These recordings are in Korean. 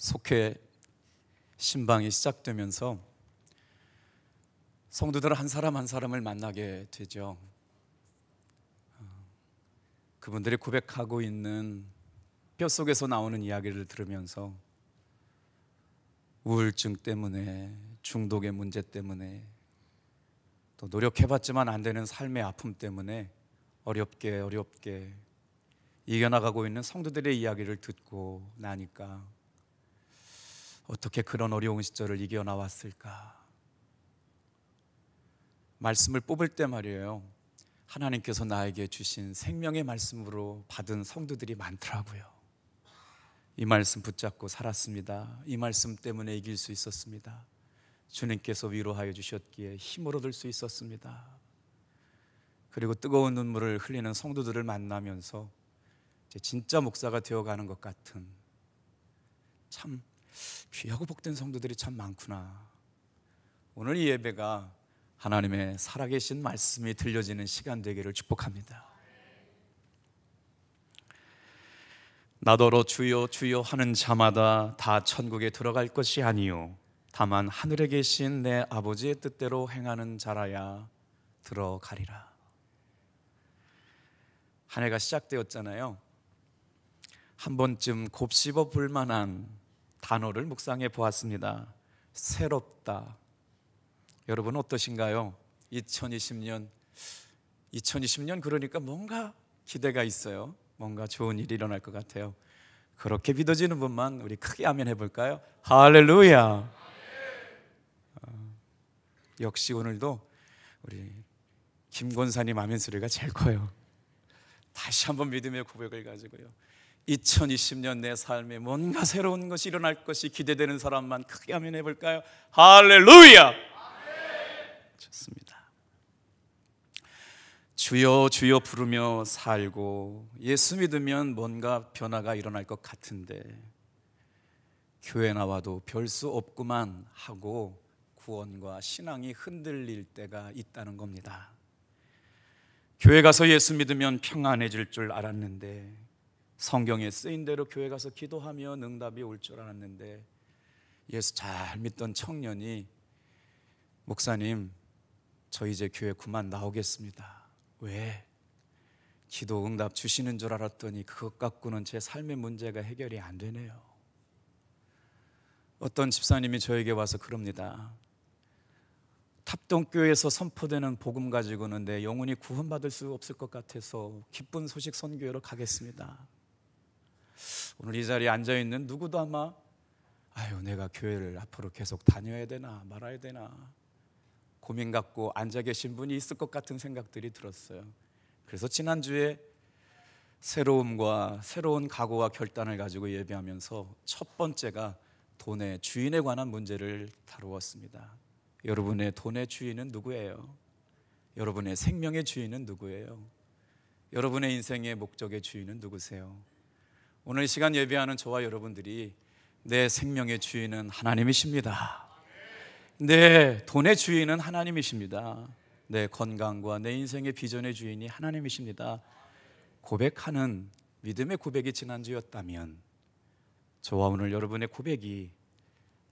속회 신방이 시작되면서 성도들은 한 사람 한 사람을 만나게 되죠. 그분들이 고백하고 있는 뼛속에서 나오는 이야기를 들으면서 우울증 때문에, 중독의 문제 때문에, 또 노력해봤지만 안 되는 삶의 아픔 때문에 어렵게 이겨나가고 있는 성도들의 이야기를 듣고 나니까 어떻게 그런 어려운 시절을 이겨나왔을까? 말씀을 뽑을 때 말이에요, 하나님께서 나에게 주신 생명의 말씀으로 받은 성도들이 많더라고요. 이 말씀 붙잡고 살았습니다. 이 말씀 때문에 이길 수 있었습니다. 주님께서 위로하여 주셨기에 힘을 얻을 수 있었습니다. 그리고 뜨거운 눈물을 흘리는 성도들을 만나면서 진짜 목사가 되어가는 것 같은, 참 귀하고 복된 성도들이 참 많구나. 오늘 이 예배가 하나님의 살아계신 말씀이 들려지는 시간 되기를 축복합니다. 나더러 주여 주여 하는 자마다 다 천국에 들어갈 것이 아니요 다만 하늘에 계신 내 아버지의 뜻대로 행하는 자라야 들어가리라. 한 해가 시작되었잖아요. 한 번쯤 곱씹어 볼 만한 단어를 묵상해 보았습니다. 새롭다. 여러분 어떠신가요? 2020년 그러니까 뭔가 기대가 있어요. 뭔가 좋은 일이 일어날 것 같아요. 그렇게 믿어지는 분만 우리 크게 아멘 해볼까요? 할렐루야. 역시 오늘도 우리 김 권사님 아멘 소리가 제일 커요. 다시 한번 믿음의 고백을 가지고요, 2020년 내 삶에 뭔가 새로운 것이 일어날 것이 기대되는 사람만 크게 아멘 해볼까요? 할렐루야. 좋습니다. 주여 주여 부르며 살고 예수 믿으면 뭔가 변화가 일어날 것 같은데 교회 나와도 별 수 없구만 하고 구원과 신앙이 흔들릴 때가 있다는 겁니다. 교회 가서 예수 믿으면 평안해질 줄 알았는데, 성경에 쓰인 대로 교회 가서 기도하면 응답이 올 줄 알았는데, 예수 잘 믿던 청년이 목사님 저 이제 교회 그만 나오겠습니다. 왜? 기도 응답 주시는 줄 알았더니 그것 갖고는 제 삶의 문제가 해결이 안 되네요. 어떤 집사님이 저에게 와서 그럽니다. 탑동교회에서 선포되는 복음 가지고는 내 영혼이 구원받을 수 없을 것 같아서 기쁜 소식 선교회로 가겠습니다. 오늘 이 자리에 앉아있는 누구도 아마 내가 교회를 앞으로 계속 다녀야 되나 말아야 되나 고민 갖고 앉아 계신 분이 있을 것 같은 생각들이 들었어요. 그래서 지난주에 새로움과 새로운 각오와 결단을 가지고 예배하면서 첫 번째가 돈의 주인에 관한 문제를 다루었습니다. 여러분의 돈의 주인은 누구예요? 여러분의 생명의 주인은 누구예요? 여러분의 인생의 목적의 주인은 누구세요? 오늘 이 시간 예배하는 저와 여러분들이 내 생명의 주인은 하나님이십니다. 내 돈의 주인은 하나님이십니다. 내 건강과 내 인생의 비전의 주인이 하나님이십니다. 고백하는 믿음의 고백이 지난주였다면 저와 오늘 여러분의 고백이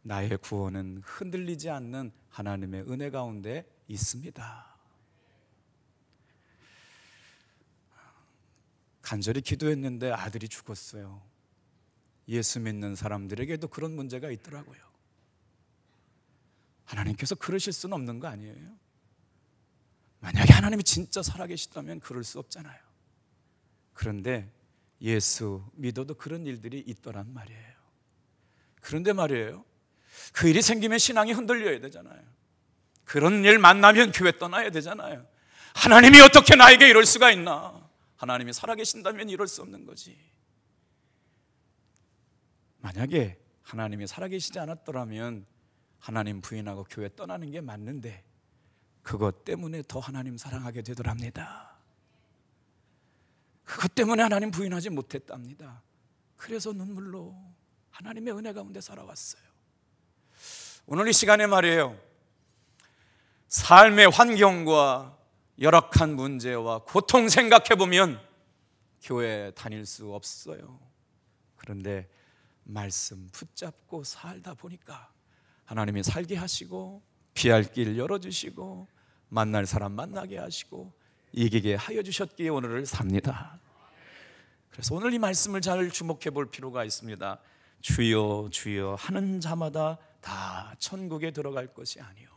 나의 구원은 흔들리지 않는 하나님의 은혜 가운데 있습니다. 간절히 기도했는데 아들이 죽었어요. 예수 믿는 사람들에게도 그런 문제가 있더라고요. 하나님께서 그러실 수는 없는 거 아니에요? 만약에 하나님이 진짜 살아계시다면 그럴 수 없잖아요. 그런데 예수 믿어도 그런 일들이 있더란 말이에요. 그런데 말이에요, 그 일이 생기면 신앙이 흔들려야 되잖아요. 그런 일 만나면 교회 떠나야 되잖아요. 하나님이 어떻게 나에게 이럴 수가 있나? 하나님이 살아계신다면 이럴 수 없는 거지. 만약에 하나님이 살아계시지 않았더라면 하나님 부인하고 교회 떠나는 게 맞는데 그것 때문에 더 하나님 사랑하게 되더랍니다. 그것 때문에 하나님 부인하지 못했답니다. 그래서 눈물로 하나님의 은혜 가운데 살아왔어요. 오늘 이 시간에 말이에요, 삶의 환경과 열악한 문제와 고통 생각해보면 교회 다닐 수 없어요. 그런데 말씀 붙잡고 살다 보니까 하나님이 살게 하시고 피할 길 열어주시고 만날 사람 만나게 하시고 이기게 하여 주셨기에 오늘을 삽니다. 그래서 오늘 이 말씀을 잘 주목해 볼 필요가 있습니다. 주여 주여 하는 자마다 다 천국에 들어갈 것이 아니요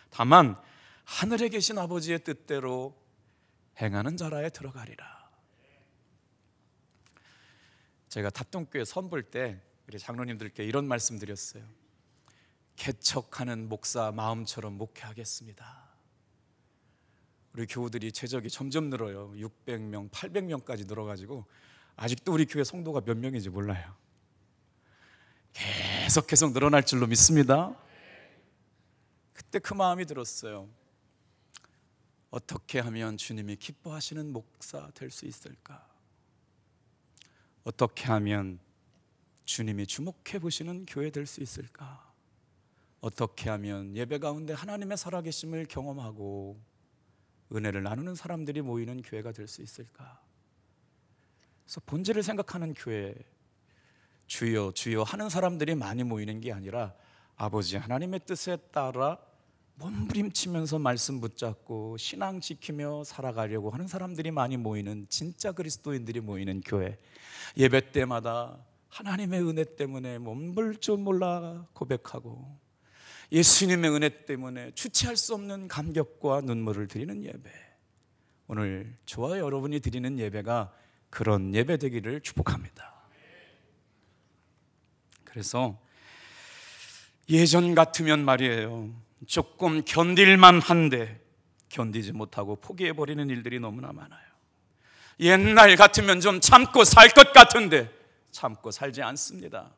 다만 하늘에 계신 아버지의 뜻대로 행하는 자라에 들어가리라. 제가 답동교회 선볼 때 우리 장로님들께 이런 말씀 드렸어요. 개척하는 목사 마음처럼 목회하겠습니다. 우리 교우들이 재적이 점점 늘어요. 600명, 800명까지 늘어가지고 아직도 우리 교회 성도가 몇 명인지 몰라요. 계속 늘어날 줄로 믿습니다. 그때 그 마음이 들었어요. 어떻게 하면 주님이 기뻐하시는 목사 될 수 있을까? 어떻게 하면 주님이 주목해 보시는 교회 될 수 있을까? 어떻게 하면 예배 가운데 하나님의 살아계심을 경험하고 은혜를 나누는 사람들이 모이는 교회가 될 수 있을까? 그래서 본질을 생각하는 교회, 주여 주여 하는 사람들이 많이 모이는 게 아니라 아버지 하나님의 뜻에 따라 몸부림치면서 말씀 붙잡고 신앙 지키며 살아가려고 하는 사람들이 많이 모이는 진짜 그리스도인들이 모이는 교회, 예배 때마다 하나님의 은혜 때문에 몸둘 줄 몰라 고백하고 예수님의 은혜 때문에 주체할 수 없는 감격과 눈물을 드리는 예배, 오늘 저와 여러분이 드리는 예배가 그런 예배 되기를 축복합니다. 그래서 예전 같으면 말이에요, 조금 견딜만 한데 견디지 못하고 포기해버리는 일들이 너무나 많아요. 옛날 같으면 좀 참고 살 것 같은데 참고 살지 않습니다.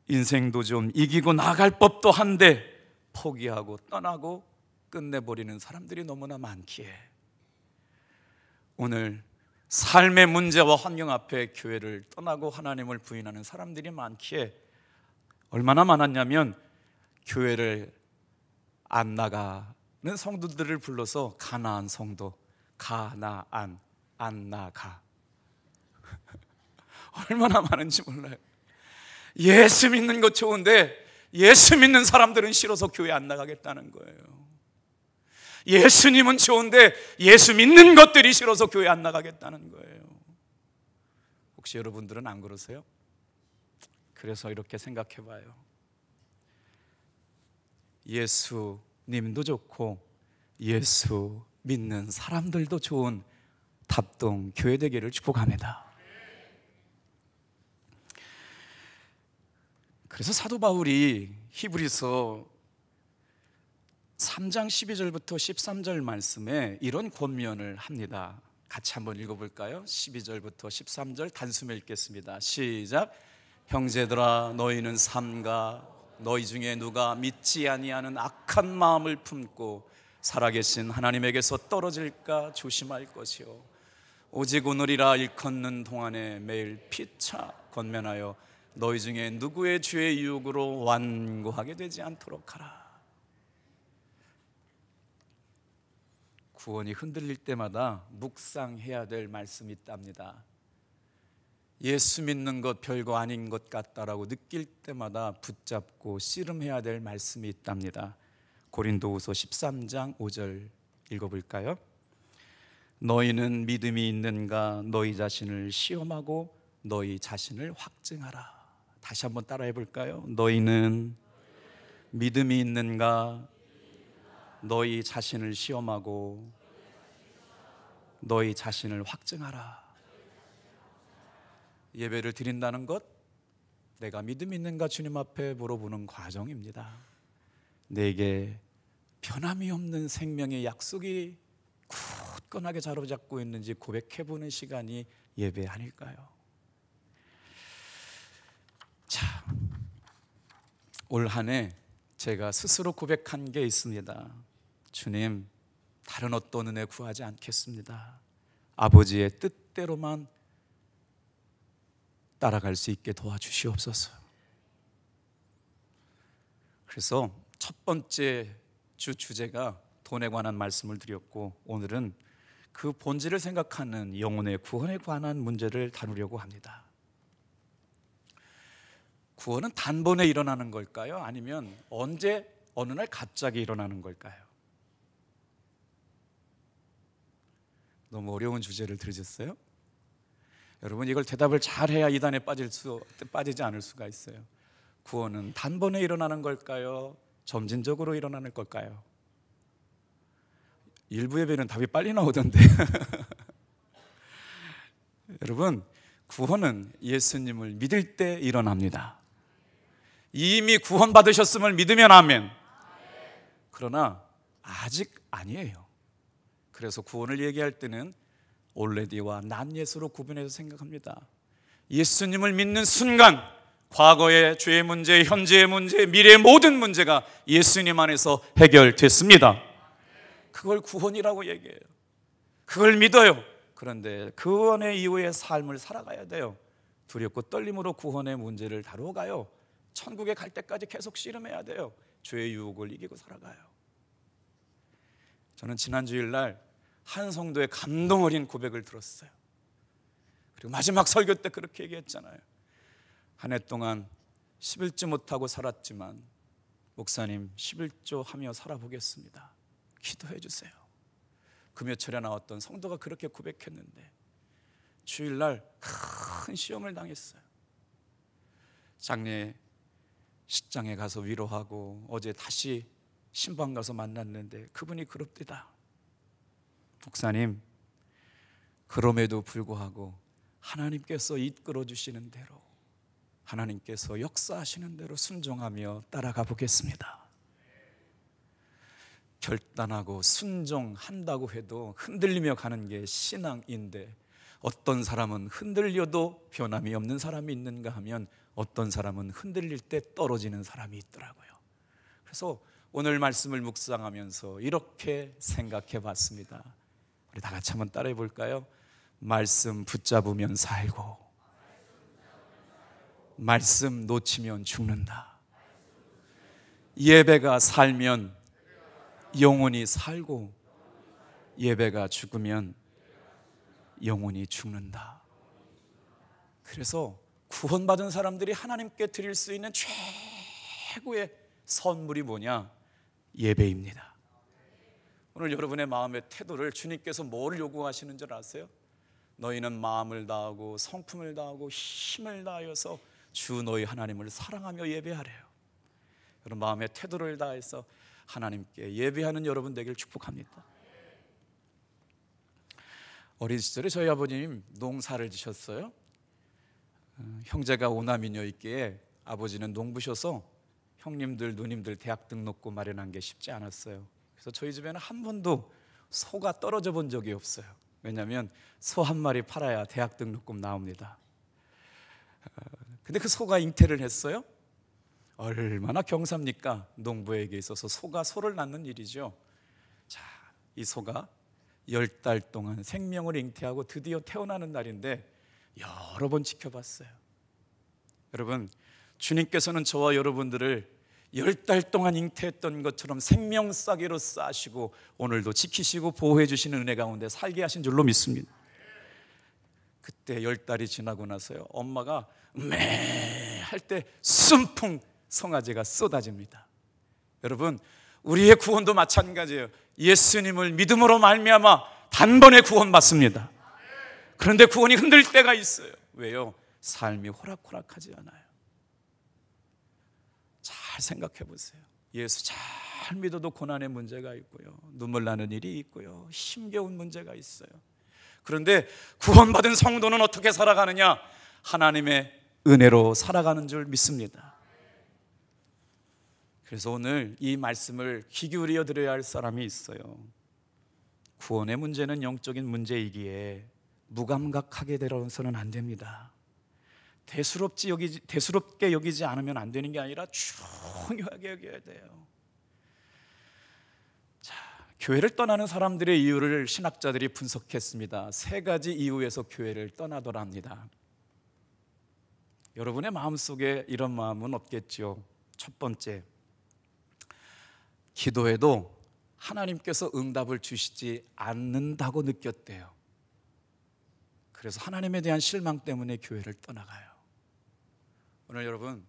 인생도 좀 이기고 나갈 법도 한데 포기하고 떠나고 끝내버리는 사람들이 너무나 많기에 오늘 삶의 문제와 환경 앞에 교회를 떠나고 하나님을 부인하는 사람들이 많기에 얼마나 많았냐면 교회를 안 나가는 성도들을 불러서 가나안 성도, 가나안, 안 나가 얼마나 많은지 몰라요. 예수 믿는 것 좋은데 예수 믿는 사람들은 싫어서 교회 안 나가겠다는 거예요. 예수님은 좋은데 예수 믿는 것들이 싫어서 교회 안 나가겠다는 거예요. 혹시 여러분들은 안 그러세요? 그래서 이렇게 생각해 봐요. 예수님도 좋고 예수 믿는 사람들도 좋은 답동 교회 되기를 축복합니다. 그래서 사도 바울이 히브리서 3장 12절부터 13절 말씀에 이런 권면을 합니다. 같이 한번 읽어볼까요? 12절부터 13절 단숨에 읽겠습니다. 시작. 형제들아, 너희는 삼가 너희 중에 누가 믿지 아니하는 악한 마음을 품고 살아계신 하나님에게서 떨어질까 조심할 것이요, 오직 오늘이라 일컫는 동안에 매일 피차 권면하여 너희 중에 누구의 죄의 유혹으로 완고하게 되지 않도록 하라. 구원이 흔들릴 때마다 묵상해야 될 말씀이 있답니다. 예수 믿는 것 별거 아닌 것 같다라고 느낄 때마다 붙잡고 씨름해야 될 말씀이 있답니다. 고린도후서 13장 5절 읽어볼까요? 너희는 믿음이 있는가 너희 자신을 시험하고 너희 자신을 확증하라. 다시 한번 따라해 볼까요? 너희는 믿음이 있는가 너희 자신을 시험하고 너희 자신을 확증하라. 예배를 드린다는 것, 내가 믿음이 있는가 주님 앞에 물어보는 과정입니다. 내게 변함이 없는 생명의 약속이 굳건하게 자로잡고 있는지 고백해보는 시간이 예배 아닐까요? 자, 올 한 해 제가 스스로 고백한 게 있습니다. 주님, 다른 어떤 은혜 구하지 않겠습니다. 아버지의 뜻대로만 따라갈 수 있게 도와주시옵소서. 그래서 첫 번째 주 주제가 돈에 관한 말씀을 드렸고, 오늘은 그 본질을 생각하는 영혼의 구원에 관한 문제를 다루려고 합니다. 구원은 단번에 일어나는 걸까요? 아니면 언제 어느 날 갑자기 일어나는 걸까요? 너무 어려운 주제를 들으셨어요? 여러분, 이걸 대답을 잘해야 이단에 빠지지 않을 수가 있어요. 구원은 단번에 일어나는 걸까요? 점진적으로 일어나는 걸까요? 일부 예배는 답이 빨리 나오던데 여러분, 구원은 예수님을 믿을 때 일어납니다. 이미 구원받으셨음을 믿으면 아멘. 그러나 아직 아니에요. 그래서 구원을 얘기할 때는 already와 not yet으로 구분해서 생각합니다. 예수님을 믿는 순간 과거의 죄의 문제, 현재의 문제, 미래의 모든 문제가 예수님 안에서 해결됐습니다. 그걸 구원이라고 얘기해요. 그걸 믿어요. 그런데 구원의 이후의 삶을 살아가야 돼요. 두렵고 떨림으로 구원의 문제를 다뤄가요. 천국에 갈 때까지 계속 씨름해야 돼요. 죄의 유혹을 이기고 살아가요. 저는 지난 주일날 한 성도의 감동 어린 고백을 들었어요. 그리고 마지막 설교 때 그렇게 얘기했잖아요. 한 해 동안 11조 못하고 살았지만 목사님 11조 하며 살아보겠습니다. 기도해 주세요. 금요철에 나왔던 성도가 그렇게 고백했는데 주일날 큰 시험을 당했어요. 장례 식장에 가서 위로하고 어제 다시 신방 가서 만났는데 그분이 그럽디다. 목사님, 그럼에도 불구하고 하나님께서 이끌어 주시는 대로, 하나님께서 역사하시는 대로 순종하며 따라가 보겠습니다. 결단하고 순종한다고 해도 흔들리며 가는 게 신앙인데, 어떤 사람은 흔들려도 변함이 없는 사람이 있는가 하면 어떤 사람은 흔들릴 때 떨어지는 사람이 있더라고요. 그래서 오늘 말씀을 묵상하면서 이렇게 생각해 봤습니다. 우리 다 같이 한번 따라해 볼까요? 말씀 붙잡으면 살고, 말씀 놓치면 죽는다. 예배가 살면 영혼이 살고, 예배가 죽으면 영혼이 죽는다. 그래서 구원받은 사람들이 하나님께 드릴 수 있는 최고의 선물이 뭐냐? 예배입니다. 오늘 여러분의 마음의 태도를 주님께서 뭘 요구하시는 줄 아세요? 너희는 마음을 다하고 성품을 다하고 힘을 다하여서 주 너희 하나님을 사랑하며 예배하래요. 여러분, 마음의 태도를 다해서 하나님께 예배하는 여러분 되길 축복합니다. 어린 시절에 저희 아버님 농사를 지셨어요. 형제가 5남이녀 있기에 아버지는 농부셔서 형님들 누님들 대학 등록금 마련한 게 쉽지 않았어요. 그래서 저희 집에는 한 번도 소가 떨어져 본 적이 없어요. 왜냐하면 소 한 마리 팔아야 대학 등록금 나옵니다. 근데 그 소가 잉태를 했어요. 얼마나 경사입니까? 농부에게 있어서 소가 소를 낳는 일이죠. 자, 이 소가 10달 동안 생명을 잉태하고 드디어 태어나는 날인데 여러 번 지켜봤어요. 여러분, 주님께서는 저와 여러분들을 10달 동안 잉태했던 것처럼 생명싸개로 싸시고 오늘도 지키시고 보호해 주시는 은혜 가운데 살게 하신 줄로 믿습니다. 그때 10달이 지나고 나서요, 엄마가 매 할 때 순풍 송아지가 쏟아집니다. 여러분, 우리의 구원도 마찬가지예요. 예수님을 믿음으로 말미암아 단번에 구원받습니다. 그런데 구원이 흔들릴 때가 있어요. 왜요? 삶이 호락호락하지 않아요. 잘 생각해 보세요. 예수 잘 믿어도 고난의 문제가 있고요, 눈물 나는 일이 있고요, 힘겨운 문제가 있어요. 그런데 구원받은 성도는 어떻게 살아가느냐? 하나님의 은혜로 살아가는 줄 믿습니다. 그래서 오늘 이 말씀을 귀 기울여 들어야 할 사람이 있어요. 구원의 문제는 영적인 문제이기에 무감각하게 되어서는 안 됩니다. 대수롭게 여기지 않으면 안 되는 게 아니라 중요하게 여겨야 돼요. 자, 교회를 떠나는 사람들의 이유를 신학자들이 분석했습니다. 3가지 이유에서 교회를 떠나더랍니다. 여러분의 마음속에 이런 마음은 없겠죠. 첫 번째, 기도해도 하나님께서 응답을 주시지 않는다고 느꼈대요. 그래서 하나님에 대한 실망 때문에 교회를 떠나가요. 오늘 여러분,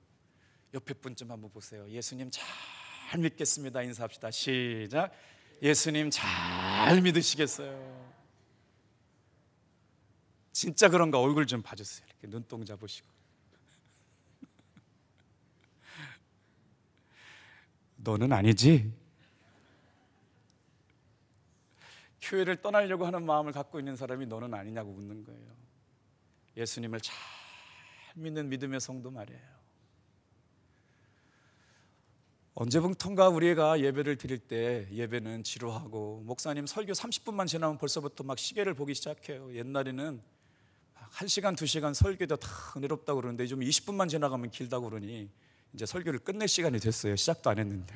옆에 분 좀 한번 보세요. 예수님 잘 믿겠습니다. 인사합시다. 시작. 예수님 잘 믿으시겠어요? 진짜 그런가 얼굴 좀 봐주세요. 이렇게 눈동자 보시고. 너는 아니지? 교회를 떠나려고 하는 마음을 갖고 있는 사람이 너는 아니냐고 묻는 거예요. 예수님을 잘 믿는 믿음의 성도 말이에요. 언제부턴가 우리가 예배를 드릴 때 예배는 지루하고 목사님 설교 30분만 지나면 벌써부터 막 시계를 보기 시작해요. 옛날에는 1시간, 2시간 설교도 다 은혜롭다고 그러는데 좀 20분만 지나가면 길다고 그러니 이제 설교를 끝낼 시간이 됐어요. 시작도 안 했는데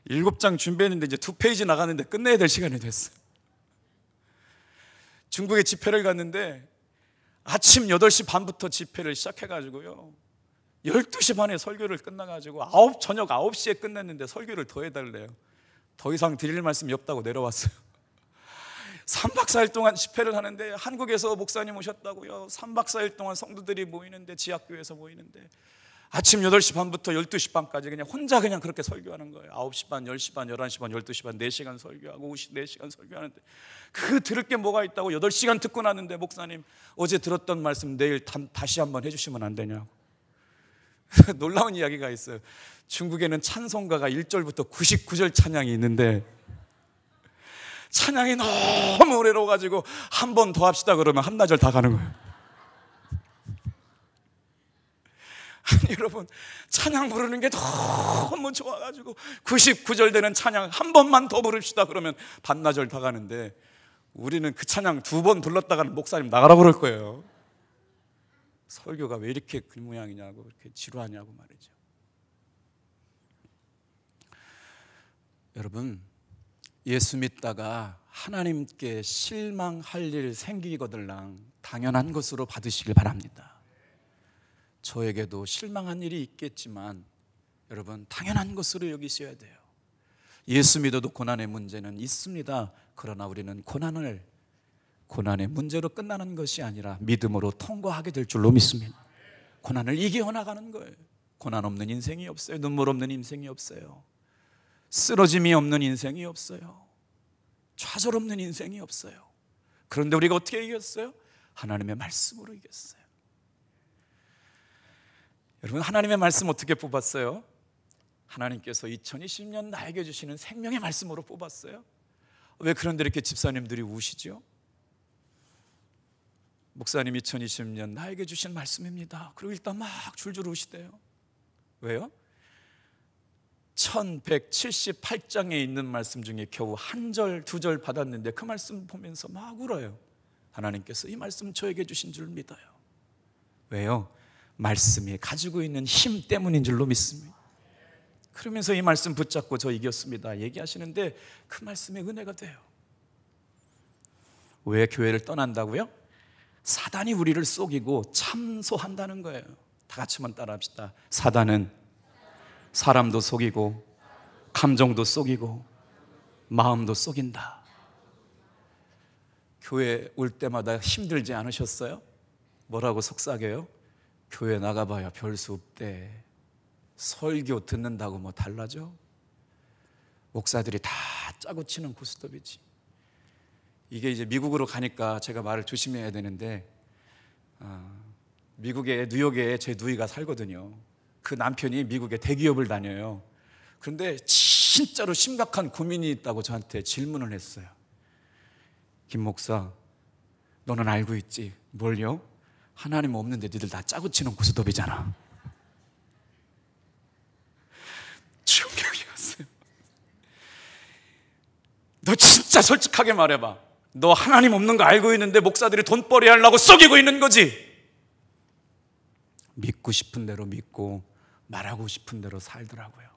7장 준비했는데 이제 2페이지 나가는데 끝내야 될 시간이 됐어요. 중국에 집회를 갔는데 아침 8시 반부터 집회를 시작해가지고요 12시 반에 설교를 끝나가지고 저녁 9시에 끝냈는데 설교를 더 해달래요. 더 이상 드릴 말씀이 없다고 내려왔어요. 3박 4일 동안 집회를 하는데 한국에서 목사님 오셨다고요. 3박 4일 동안 성도들이 모이는데 지하교회에서 모이는데 아침 8시 반부터 12시 반까지 그냥 혼자 그냥 그렇게 설교하는 거예요. 9시 반, 10시 반, 11시 반, 12시 반 4시간 설교하고 4시간 설교하는데 그 들을 게 뭐가 있다고 8시간 듣고 나는데 목사님 어제 들었던 말씀 내일 다시 한번 해주시면 안 되냐고. 놀라운 이야기가 있어요. 중국에는 찬송가가 1절부터 99절 찬양이 있는데 찬양이 너무 어려워가지고 한 번 더 합시다 그러면 한나절 다 가는 거예요. 아니 여러분 찬양 부르는 게 너무 좋아가지고 99절 되는 찬양 한 번만 더 부릅시다 그러면 반나절 다 가는데 우리는 그 찬양 2번 불렀다가는 목사님 나가라 그럴 거예요. 설교가 왜 이렇게 그 모양이냐고 이렇게 지루하냐고 말이죠. 여러분 예수 믿다가 하나님께 실망할 일 생기거들랑 당연한 것으로 받으시길 바랍니다. 저에게도 실망한 일이 있겠지만 여러분 당연한 것으로 여기셔야 돼요. 예수 믿어도 고난의 문제는 있습니다. 그러나 우리는 고난의 문제로 끝나는 것이 아니라 믿음으로 통과하게 될 줄로 믿습니다. 고난을 이겨나가는 거예요. 고난 없는 인생이 없어요. 눈물 없는 인생이 없어요. 쓰러짐이 없는 인생이 없어요. 좌절 없는 인생이 없어요. 그런데 우리가 어떻게 이겼어요? 하나님의 말씀으로 이겼어요. 여러분 하나님의 말씀 어떻게 뽑았어요? 하나님께서 2020년 나에게 주시는 생명의 말씀으로 뽑았어요. 왜 그런데 이렇게 집사님들이 우시죠? 목사님 2020년 나에게 주신 말씀입니다. 그리고 일단 막 줄줄 우시대요. 왜요? 1178장에 있는 말씀 중에 겨우 1절, 2절 받았는데 그 말씀 보면서 막 울어요. 하나님께서 이 말씀 저에게 주신 줄 믿어요. 왜요? 말씀이 가지고 있는 힘 때문인 줄로 믿습니다. 그러면서 이 말씀 붙잡고 저 이겼습니다 얘기하시는데 그 말씀의 은혜가 돼요. 왜 교회를 떠난다고요? 사단이 우리를 속이고 참소한다는 거예요. 다 같이 한번 따라합시다. 사단은 사람도 속이고 감정도 속이고 마음도 속인다. 교회 올 때마다 힘들지 않으셨어요? 뭐라고 속삭여요? 교회 나가봐야 별수 없대. 설교 듣는다고 뭐 달라져? 목사들이 다 짜고 치는 고스톱이지. 이게 이제 미국으로 가니까 제가 말을 조심해야 되는데 미국의 뉴욕에 제 누이가 살거든요. 그 남편이 미국의 대기업을 다녀요. 그런데 진짜로 심각한 고민이 있다고 저한테 질문을 했어요. 김 목사, 너는 알고 있지? 뭘요? 하나님 없는데 니들 다 짜고 치는 고스톱이잖아. 충격이었어요. 너 진짜 솔직하게 말해봐. 너 하나님 없는 거 알고 있는데 목사들이 돈벌이 하려고 속이고 있는 거지? 믿고 싶은 대로 믿고 말하고 싶은 대로 살더라고요.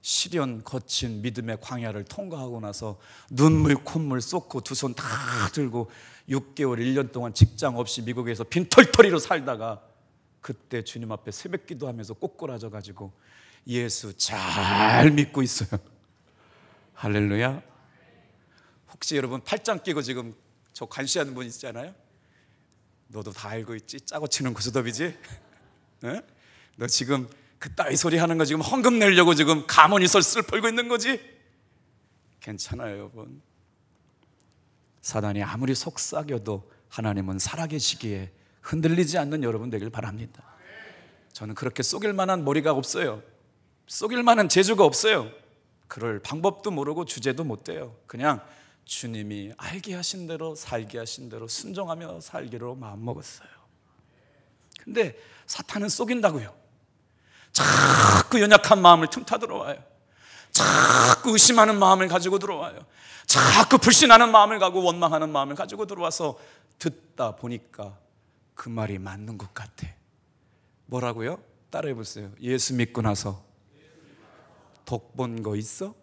시련 거친 믿음의 광야를 통과하고 나서 눈물 콧물 쏟고 두 손 다 들고 6개월 1년 동안 직장 없이 미국에서 빈털터리로 살다가 그때 주님 앞에 새벽 기도하면서 꼬꾸라져 가지고 예수 잘 믿고 있어요. 할렐루야. 혹시 여러분 팔짱 끼고 지금 저 관시하는 분 있잖아요. 너도 다 알고 있지? 짜고 치는 고스톱이지? 에? 너 지금 그따위 소리 하는 거 지금 헌금 내려고 지금 가만히 슬 벌고 있는 거지? 괜찮아요, 여러분. 사단이 아무리 속삭여도 하나님은 살아계시기에 흔들리지 않는 여러분 되길 바랍니다. 저는 그렇게 속일 만한 머리가 없어요. 속일 만한 재주가 없어요. 그럴 방법도 모르고 주제도 못 돼요. 그냥 주님이 알게 하신 대로 살게 하신 대로 순종하며 살기로 마음먹었어요. 근데 사탄은 속인다고요. 자꾸 연약한 마음을 틈타 들어와요. 자꾸 의심하는 마음을 가지고 들어와요. 자꾸 불신하는 마음을 가고 원망하는 마음을 가지고 들어와서 듣다 보니까 그 말이 맞는 것 같아. 뭐라고요? 따라해 보세요. 예수 믿고 나서 덕 본 거 있어?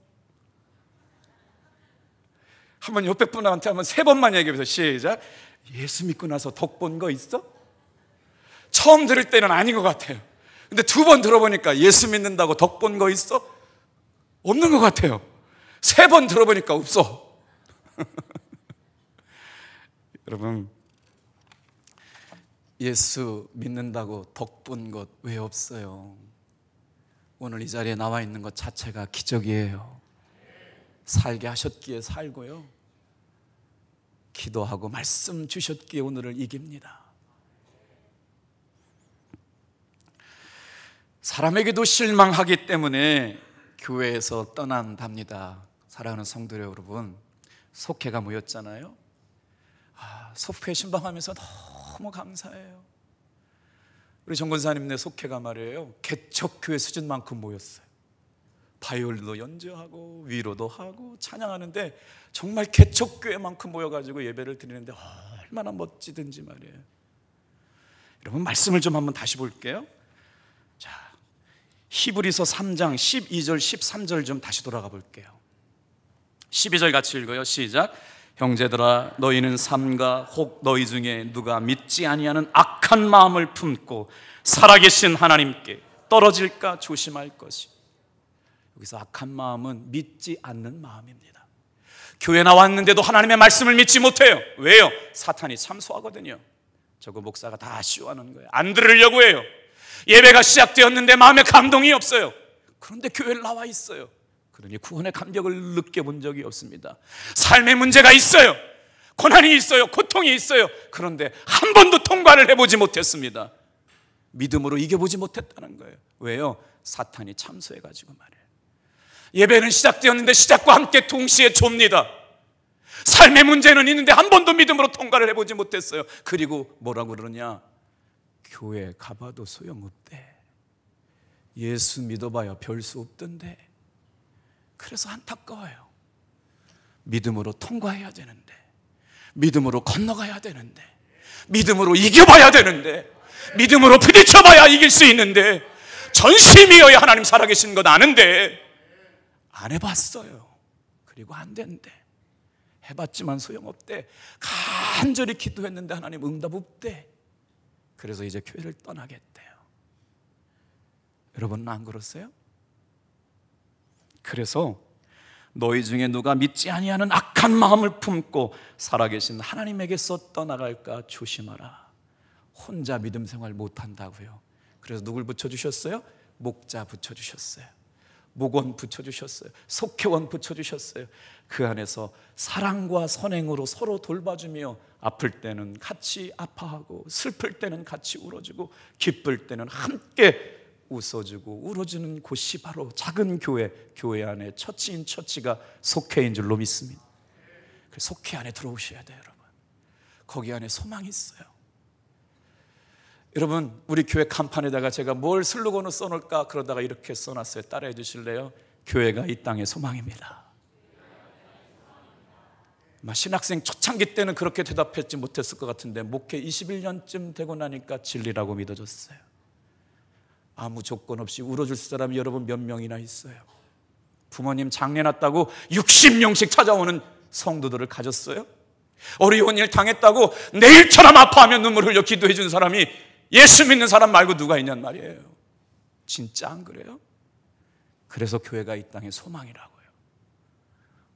한번 옆에 분한테 한번 3번만 얘기해 보세요. 시작. 예수 믿고 나서 덕 본 거 있어? 처음 들을 때는 아닌 것 같아요. 근데 2번 들어보니까 예수 믿는다고 덕 본 거 있어? 없는 것 같아요. 3번 들어보니까 없어. 여러분, 예수 믿는다고 덕 본 것 왜 없어요? 오늘 이 자리에 나와 있는 것 자체가 기적이에요. 살게 하셨기에 살고요, 기도하고 말씀 주셨기에 오늘을 이깁니다. 사람에게도 실망하기 때문에 교회에서 떠난답니다. 사랑하는 성도 여러분, 속회가 모였잖아요. 속회 신방하면서 너무 감사해요. 우리 정권사님네 속회가 말이에요, 개척교회 수준만큼 모였어요. 바이올린도 연주하고 위로도 하고 찬양하는데 정말 개척교회만큼 모여가지고 예배를 드리는데 얼마나 멋지든지 말이에요. 여러분, 말씀을 좀 한번 다시 볼게요. 자, 히브리서 3장 12절 13절 좀 다시 돌아가 볼게요. 12절 같이 읽어요. 시작. 형제들아, 너희는 삼가 혹 너희 중에 누가 믿지 아니하는 악한 마음을 품고 살아계신 하나님께 떨어질까 조심할 것이. 여기서 악한 마음은 믿지 않는 마음입니다. 교회 나왔는데도 하나님의 말씀을 믿지 못해요. 왜요? 사탄이 참소하거든요. 저거 목사가 다 쇼하는 거예요. 안 들으려고 해요. 예배가 시작되었는데 마음에 감동이 없어요. 그런데 교회를 나와 있어요. 그러니 구원의 감격을 느껴본 적이 없습니다. 삶의 문제가 있어요. 고난이 있어요. 고통이 있어요. 그런데 한 번도 통과를 해보지 못했습니다. 믿음으로 이겨보지 못했다는 거예요. 왜요? 사탄이 참소해가지고 말이에요. 예배는 시작되었는데 시작과 함께 동시에 좁니다. 삶의 문제는 있는데 한 번도 믿음으로 통과를 해보지 못했어요. 그리고 뭐라고 그러냐? 교회 가봐도 소용없대. 예수 믿어봐야 별 수 없던데. 그래서 안타까워요. 믿음으로 통과해야 되는데, 믿음으로 건너가야 되는데, 믿음으로 이겨봐야 되는데, 믿음으로 부딪혀봐야 이길 수 있는데, 전심이어야 하나님 살아계신 것 아는데 안 해봤어요. 그리고 안 된대. 해봤지만 소용없대. 간절히 기도했는데 하나님 응답 없대. 그래서 이제 교회를 떠나겠대요. 여러분은 안 그러세요? 그래서 너희 중에 누가 믿지 아니하는 악한 마음을 품고 살아계신 하나님에게서 떠나갈까 조심하라. 혼자 믿음 생활 못한다고요. 그래서 누굴 붙여주셨어요? 목자 붙여주셨어요. 목원 붙여주셨어요. 속회원 붙여주셨어요. 그 안에서 사랑과 선행으로 서로 돌봐주며 아플 때는 같이 아파하고 슬플 때는 같이 울어주고 기쁠 때는 함께 웃어주고 울어주는 곳이 바로 작은 교회 안에 처치인 처치가 속회인 줄로 믿습니다. 속회 안에 들어오셔야 돼요, 여러분. 거기 안에 소망이 있어요. 여러분, 우리 교회 간판에다가 제가 뭘 슬로건을 써놓을까 그러다가 이렇게 써놨어요. 따라해 주실래요? 교회가 이 땅의 소망입니다. 신학생 초창기 때는 그렇게 대답했지 못했을 것 같은데 목회 21년쯤 되고 나니까 진리라고 믿어졌어요. 아무 조건 없이 울어줄 사람이 여러분 몇 명이나 있어요. 부모님 장례 났다고 60명씩 찾아오는 성도들을 가졌어요. 어려운 일 당했다고 내일처럼 아파하며 눈물 흘려 기도해 준 사람이 예수 믿는 사람 말고 누가 있냔 말이에요. 진짜 안 그래요? 그래서 교회가 이 땅의 소망이라고요.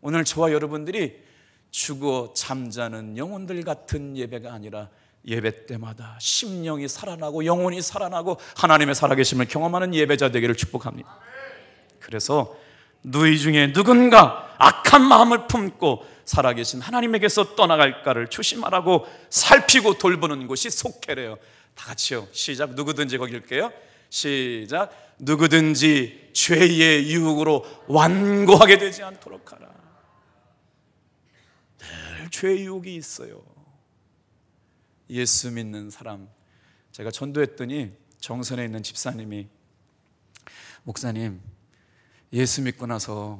오늘 저와 여러분들이 죽어 잠자는 영혼들 같은 예배가 아니라 예배 때마다 심령이 살아나고 영혼이 살아나고 하나님의 살아계심을 경험하는 예배자 되기를 축복합니다. 그래서 너희 중에 누군가 악한 마음을 품고 살아계신 하나님에게서 떠나갈까를 조심하라고 살피고 돌보는 곳이 속회래요. 다 같이요. 시작. 누구든지 거기 읽게요. 시작. 누구든지 죄의 유혹으로 완고하게 되지 않도록 하라. 늘 죄의 유혹이 있어요. 예수 믿는 사람, 제가 전도했더니 정선에 있는 집사님이, 목사님 예수 믿고 나서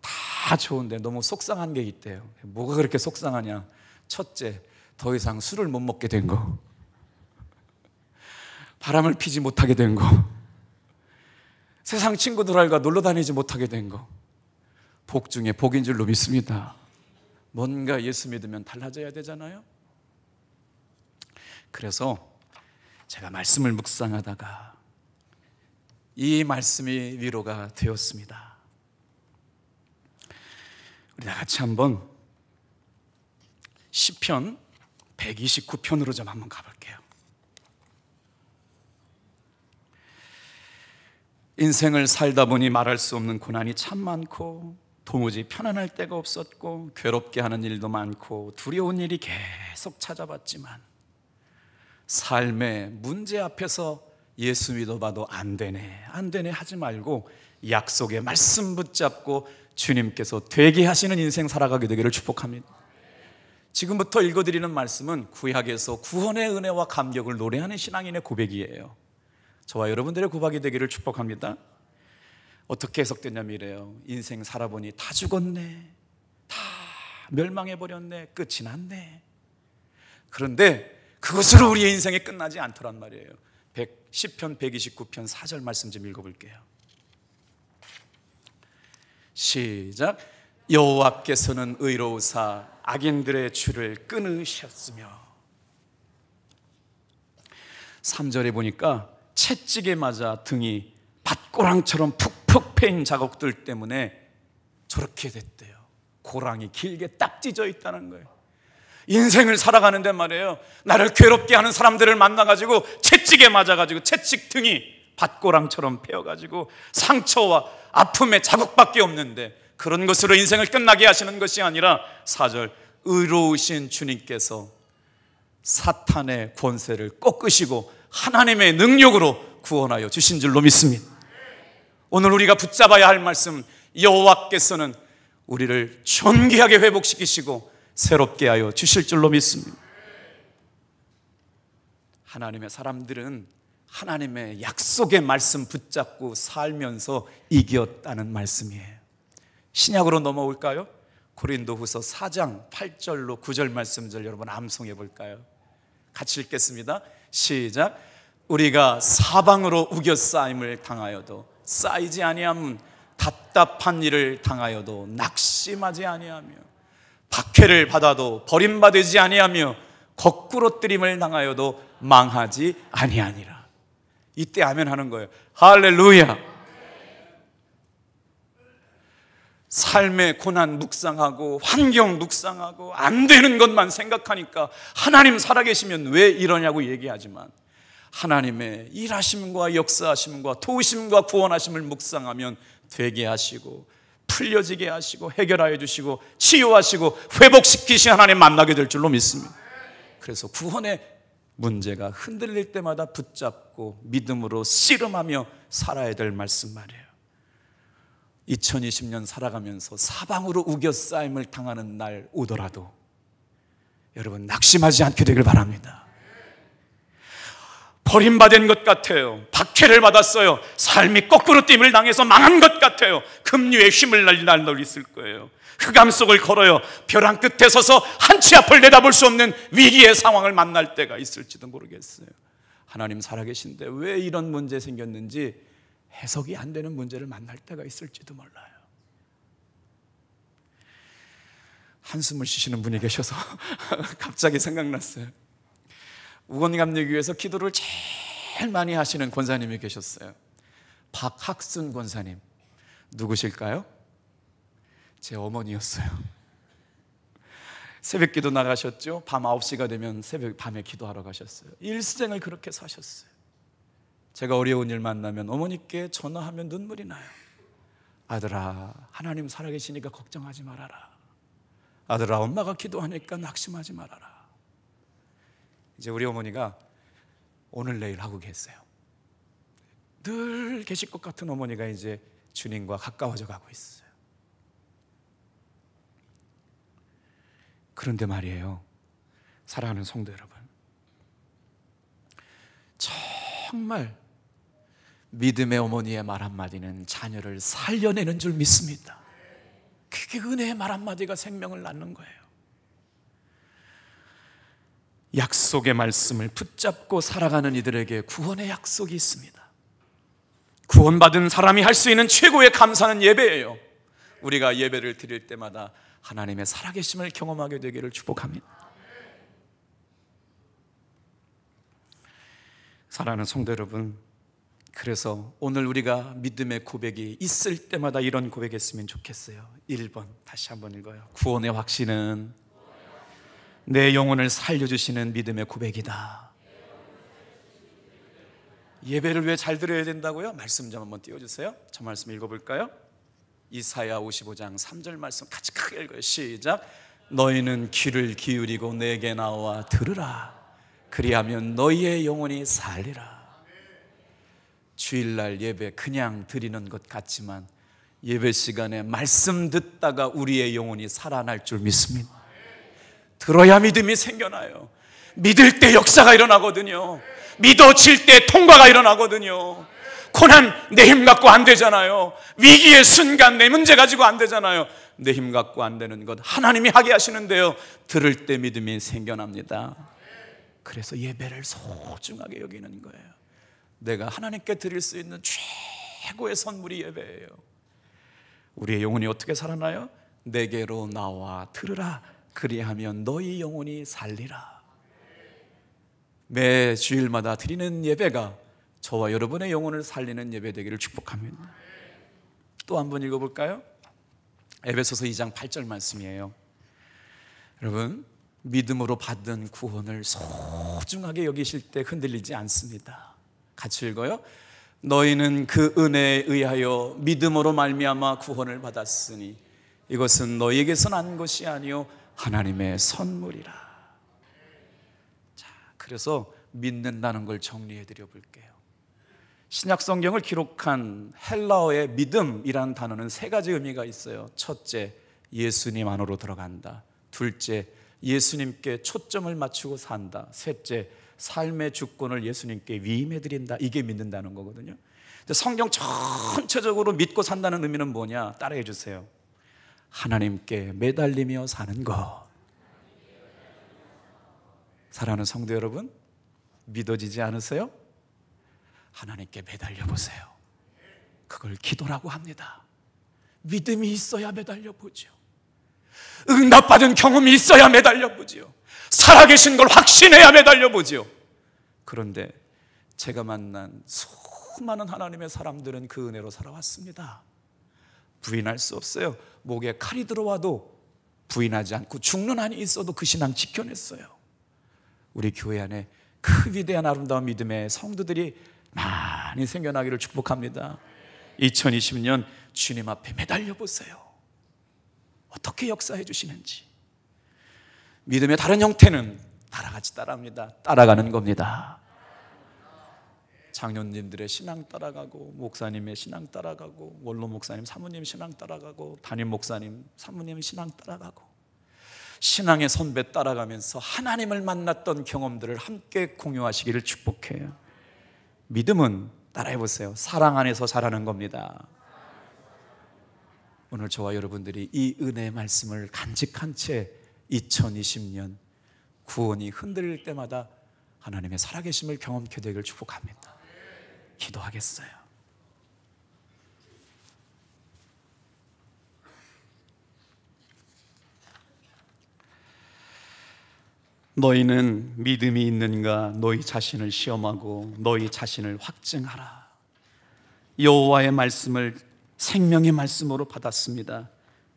다 좋은데 너무 속상한 게 있대요. 뭐가 그렇게 속상하냐? 첫째, 더 이상 술을 못 먹게 된 거, 바람을 피지 못하게 된 거, 세상 친구들과 놀러 다니지 못하게 된 거, 복 중에 복인 줄로 믿습니다. 뭔가 예수 믿으면 달라져야 되잖아요. 그래서 제가 말씀을 묵상하다가 이 말씀이 위로가 되었습니다. 우리 다 같이 한번 시편 129편으로 좀 한번 가볼게요. 인생을 살다 보니 말할 수 없는 고난이 참 많고 도무지 편안할 데가 없었고 괴롭게 하는 일도 많고 두려운 일이 계속 찾아봤지만 삶의 문제 앞에서 예수 믿어봐도 안 되네 하지 말고 약속의 말씀 붙잡고 주님께서 되게 하시는 인생 살아가게 되기를 축복합니다. 지금부터 읽어드리는 말씀은 구약에서 구원의 은혜와 감격을 노래하는 신앙인의 고백이에요. 저와 여러분들의 고백이 되기를 축복합니다. 어떻게 해석되냐면 이래요. 인생 살아보니 다 죽었네, 다 멸망해버렸네, 끝이 났네. 그런데 그것으로 우리의 인생이 끝나지 않더란 말이에요. 시편 129편 4절 말씀 좀 읽어볼게요. 시작. 여호와께서는 의로우사 악인들의 줄을 끊으셨으며. 3절에 보니까 채찍에 맞아 등이 밭고랑처럼 푹푹 패인 자국들 때문에 저렇게 됐대요. 고랑이 길게 딱 찢어 있다는 거예요. 인생을 살아가는데 말이에요, 나를 괴롭게 하는 사람들을 만나가지고 채찍에 맞아가지고 채찍 등이 밭고랑처럼 패여가지고 상처와 아픔의 자국밖에 없는데 그런 것으로 인생을 끝나게 하시는 것이 아니라 4절, 의로우신 주님께서 사탄의 권세를 꺾으시고 하나님의 능력으로 구원하여 주신 줄로 믿습니다. 오늘 우리가 붙잡아야 할 말씀, 여호와께서는 우리를 존귀하게 회복시키시고 새롭게 하여 주실 줄로 믿습니다. 하나님의 사람들은 하나님의 약속의 말씀 붙잡고 살면서 이겼다는 말씀이에요. 신약으로 넘어올까요? 고린도후서 4장 8절로 9절 말씀들 여러분 암송해 볼까요? 같이 읽겠습니다. 시작. 우리가 사방으로 우겨싸임을 당하여도 쌓이지 아니함은 답답한 일을 당하여도 낙심하지 아니하며 박해를 받아도 버림받지 아니하며 거꾸로 뜨림을 당하여도 망하지 아니하니라. 이때 아멘 하는 거예요. 할렐루야. 삶의 고난 묵상하고 환경 묵상하고 안 되는 것만 생각하니까 하나님 살아계시면 왜 이러냐고 얘기하지만 하나님의 일하심과 역사하심과 도우심과 구원하심을 묵상하면 되게 하시고 풀려지게 하시고 해결하여 주시고 치유하시고 회복시키신 하나님 만나게 될 줄로 믿습니다. 그래서 구원의 문제가 흔들릴 때마다 붙잡고 믿음으로 씨름하며 살아야 될 말씀 말이에요. 2020년 살아가면서 사방으로 우겨싸임을 당하는 날 오더라도 여러분 낙심하지 않게 되길 바랍니다. 버림받은 것 같아요. 박해를 받았어요. 삶이 거꾸로 띠임을 당해서 망한 것 같아요. 급류에 힘을 날 있을 거예요. 흑암 속을 걸어요. 벼랑 끝에 서서 한 치 앞을 내다볼 수 없는 위기의 상황을 만날 때가 있을지도 모르겠어요. 하나님 살아계신데 왜 이런 문제 생겼는지 해석이 안 되는 문제를 만날 때가 있을지도 몰라요. 한숨을 쉬시는 분이 계셔서 갑자기 생각났어요. 우건감리교회에서 기도를 제일 많이 하시는 권사님이 계셨어요. 박학순 권사님. 누구실까요? 제 어머니였어요. 새벽기도 나가셨죠. 밤 9시가 되면 밤에 기도하러 가셨어요. 일생을 그렇게 사셨어요. 제가 어려운 일 만나면 어머니께 전화하면 눈물이 나요. 아들아, 하나님 살아계시니까 걱정하지 말아라. 아들아, 엄마가 기도하니까 낙심하지 말아라. 이제 우리 어머니가 오늘 내일 하고 계세요. 늘 계실 것 같은 어머니가 이제 주님과 가까워져 가고 있어요. 그런데 말이에요, 사랑하는 성도 여러분, 정말 믿음의 어머니의 말 한마디는 자녀를 살려내는 줄 믿습니다. 그게 은혜의 말 한마디가 생명을 낳는 거예요. 약속의 말씀을 붙잡고 살아가는 이들에게 구원의 약속이 있습니다. 구원받은 사람이 할 수 있는 최고의 감사는 예배예요. 우리가 예배를 드릴 때마다 하나님의 살아계심을 경험하게 되기를 축복합니다. 사랑하는 성도 여러분, 그래서 오늘 우리가 믿음의 고백이 있을 때마다 이런 고백했으면 좋겠어요. 1번 다시 한번 읽어요. 구원의 확신은 내 영혼을 살려주시는 믿음의 고백이다. 예배를 왜 잘 드려야 된다고요? 말씀 좀 한번 띄워주세요. 저 말씀 읽어볼까요? 이사야 55장 3절 말씀 같이 크게 읽어요. 시작. 너희는 귀를 기울이고 내게 나와 들으라. 그리하면 너희의 영혼이 살리라. 주일날 예배 그냥 드리는 것 같지만 예배 시간에 말씀 듣다가 우리의 영혼이 살아날 줄 믿습니다. 들어야 믿음이 생겨나요. 믿을 때 역사가 일어나거든요. 믿어질 때 통과가 일어나거든요. 고난 내 힘 갖고 안 되잖아요. 위기의 순간 내 문제 가지고 안 되잖아요. 내 힘 갖고 안 되는 것 하나님이 하게 하시는데요, 들을 때 믿음이 생겨납니다. 그래서 예배를 소중하게 여기는 거예요. 내가 하나님께 드릴 수 있는 최고의 선물이 예배예요. 우리의 영혼이 어떻게 살아나요? 내게로 나와 들으라. 그리하면 너희 영혼이 살리라. 매 주일마다 드리는 예배가 저와 여러분의 영혼을 살리는 예배 되기를 축복합니다. 또 한 번 읽어볼까요? 에베소서 2장 8절 말씀이에요. 여러분, 믿음으로 받은 구원을 소중하게 여기실 때 흔들리지 않습니다. 같이 읽어요. 너희는 그 은혜에 의하여 믿음으로 말미암아 구원을 받았으니 이것은 너희에게서 난 것이 아니요 하나님의 선물이라. 자, 그래서 믿는다는 걸 정리해 드려 볼게요. 신약 성경을 기록한 헬라어의 믿음이라는 단어는 세 가지 의미가 있어요. 첫째, 예수님 안으로 들어간다. 둘째, 예수님께 초점을 맞추고 산다. 셋째, 삶의 주권을 예수님께 위임해 드린다. 이게 믿는다는 거거든요. 성경 전체적으로 믿고 산다는 의미는 뭐냐? 따라해 주세요. 하나님께 매달리며 사는 것. 사랑하는 성도 여러분, 믿어지지 않으세요? 하나님께 매달려 보세요. 그걸 기도라고 합니다. 믿음이 있어야 매달려 보죠. 응답받은 경험이 있어야 매달려 보지요. 살아계신 걸 확신해야 매달려 보지요. 그런데 제가 만난 수많은 하나님의 사람들은 그 은혜로 살아왔습니다. 부인할 수 없어요. 목에 칼이 들어와도 부인하지 않고 죽는 한이 있어도 그 신앙 지켜냈어요. 우리 교회 안에 그 위대한 아름다운 믿음의 성도들이 많이 생겨나기를 축복합니다. 2020년 주님 앞에 매달려 보세요. 어떻게 역사해 주시는지. 믿음의 다른 형태는 나라같이 따라합니다. 따라가는 겁니다. 장로님들의 신앙 따라가고, 목사님의 신앙 따라가고, 원로 목사님, 사모님 신앙 따라가고, 담임 목사님, 사모님 신앙 따라가고, 신앙의 선배 따라가면서 하나님을 만났던 경험들을 함께 공유하시기를 축복해요. 믿음은 따라해보세요. 사랑 안에서 자라는 겁니다. 오늘 저와 여러분들이 이 은혜의 말씀을 간직한 채 2020년 구원이 흔들릴 때마다 하나님의 살아계심을 경험케 되기를 축복합니다. 기도하겠어요. 너희는 믿음이 있는가 너희 자신을 시험하고 너희 자신을 확증하라. 여호와의 말씀을 생명의 말씀으로 받았습니다.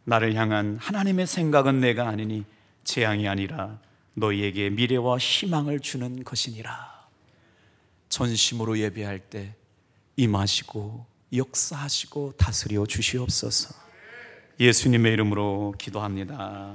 나를 향한 하나님의 생각은 내가 아니니 재앙이 아니라 너희에게 미래와 희망을 주는 것이니라. 전심으로 예배할 때 임하시고 역사하시고 다스려 주시옵소서. 예수님의 이름으로 기도합니다.